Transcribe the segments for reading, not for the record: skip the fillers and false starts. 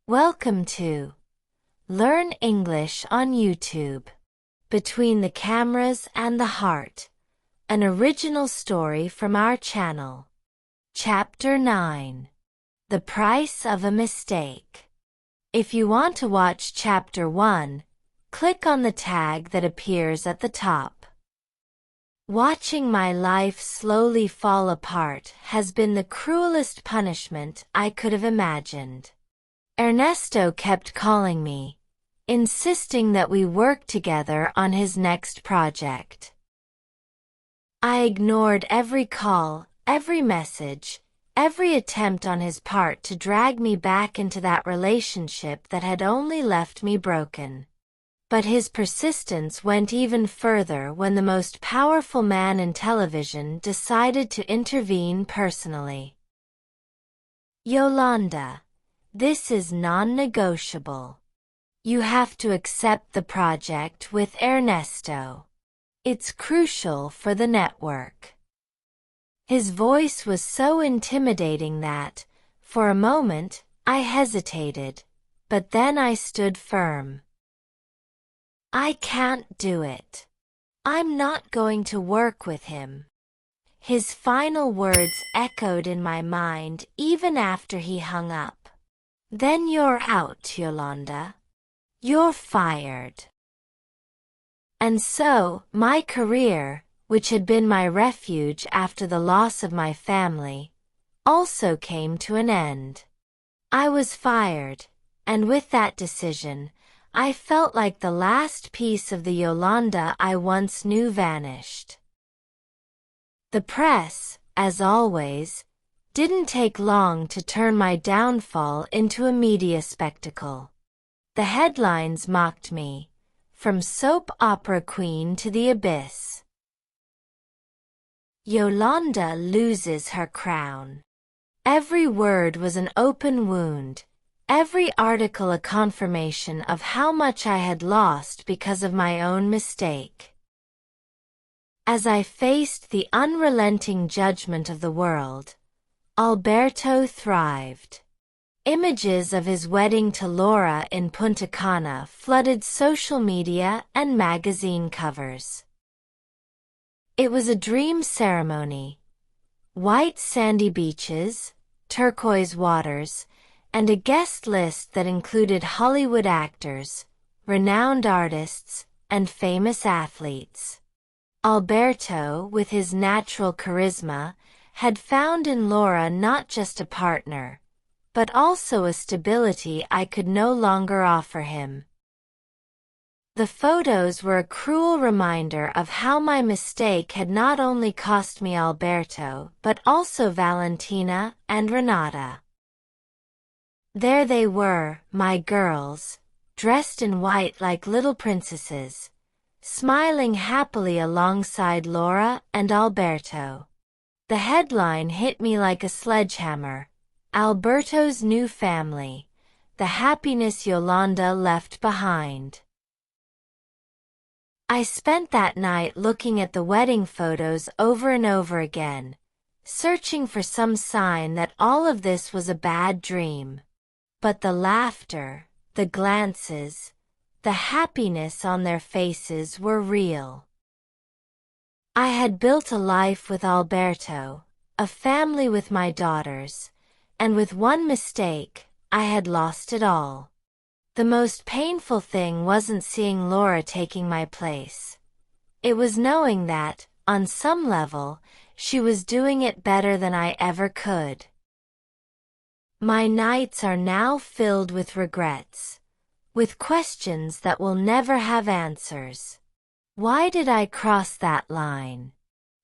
Welcome to Learn English on YouTube. Between the Cameras and the Heart, an original story from our channel. Chapter 9. The Price of a Mistake. If you want to watch Chapter 1, click on the tag that appears at the top. Watching my life slowly fall apart has been the cruelest punishment I could have imagined. Ernesto kept calling me, insisting that we work together on his next project. I ignored every call, every message, every attempt on his part to drag me back into that relationship that had only left me broken. But his persistence went even further when the most powerful man in television decided to intervene personally. Yolanda, this is non-negotiable. You have to accept the project with Ernesto. It's crucial for the network. His voice was so intimidating that, for a moment, I hesitated, but then I stood firm. I can't do it. I'm not going to work with him. His final words echoed in my mind even after he hung up. Then you're out, Yolanda. You're fired. And so, my career, which had been my refuge after the loss of my family, also came to an end. I was fired, and with that decision, I felt like the last piece of the Yolanda I once knew vanished. The press, as always, didn't take long to turn my downfall into a media spectacle. The headlines mocked me, from soap opera queen to the abyss. Yolanda loses her crown. Every word was an open wound, every article a confirmation of how much I had lost because of my own mistake. As I faced the unrelenting judgment of the world, Alberto thrived. Images of his wedding to Laura in Punta Cana flooded social media and magazine covers. It was a dream ceremony. White sandy beaches, turquoise waters, and a guest list that included Hollywood actors, renowned artists, and famous athletes. Alberto, with his natural charisma, had found in Laura not just a partner, but also a stability I could no longer offer him. The photos were a cruel reminder of how my mistake had not only cost me Alberto but also Valentina and Renata. There they were, my girls, dressed in white like little princesses, smiling happily alongside Laura and Alberto. The headline hit me like a sledgehammer: Alberto's new family, the happiness Yolanda left behind. I spent that night looking at the wedding photos over and over again, searching for some sign that all of this was a bad dream. But the laughter, the glances, the happiness on their faces were real. I had built a life with Alberto, a family with my daughters, and with one mistake, I had lost it all. The most painful thing wasn't seeing Laura taking my place. It was knowing that, on some level, she was doing it better than I ever could. My nights are now filled with regrets, with questions that will never have answers. Why did I cross that line?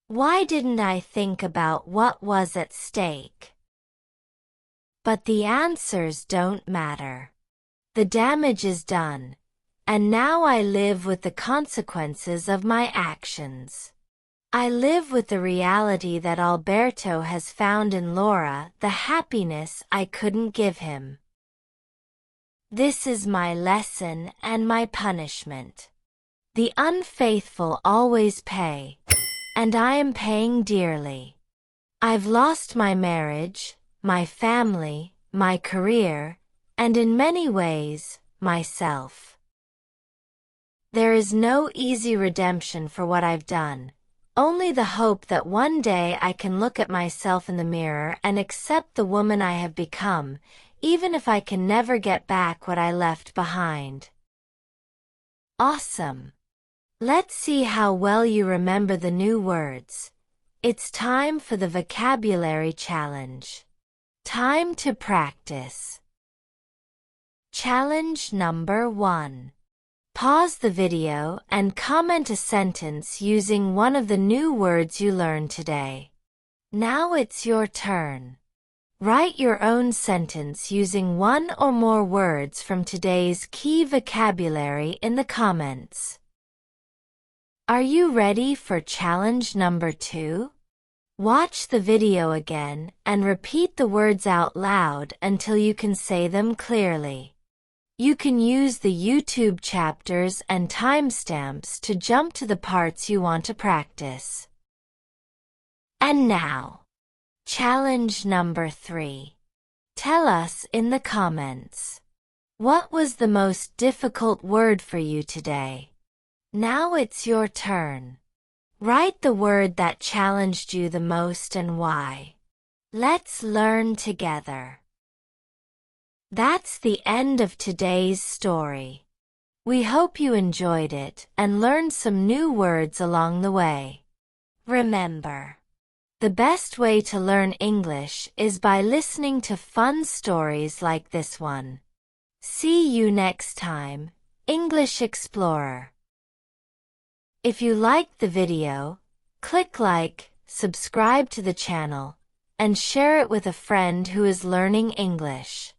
Why didn't I think about what was at stake? But the answers don't matter. The damage is done, and now I live with the consequences of my actions. I live with the reality that Alberto has found in Laura the happiness I couldn't give him. This is my lesson and my punishment. The unfaithful always pay, and I am paying dearly. I've lost my marriage, my family, my career, and in many ways, myself. There is no easy redemption for what I've done, only the hope that one day I can look at myself in the mirror and accept the woman I have become, even if I can never get back what I left behind. Awesome! Let's see how well you remember the new words. It's time for the vocabulary challenge. Time to practice. Challenge number 1. Pause the video and comment a sentence using one of the new words you learned today. Now it's your turn. Write your own sentence using one or more words from today's key vocabulary in the comments. Are you ready for challenge number 2? Watch the video again and repeat the words out loud until you can say them clearly. You can use the YouTube chapters and timestamps to jump to the parts you want to practice. And now, challenge number 3. Tell us in the comments. What was the most difficult word for you today? Now it's your turn. Write the word that challenged you the most and why. Let's learn together. That's the end of today's story. We hope you enjoyed it and learned some new words along the way. Remember, the best way to learn English is by listening to fun stories like this one. See you next time, English Explorer. If you liked the video, click like, subscribe to the channel, and share it with a friend who is learning English.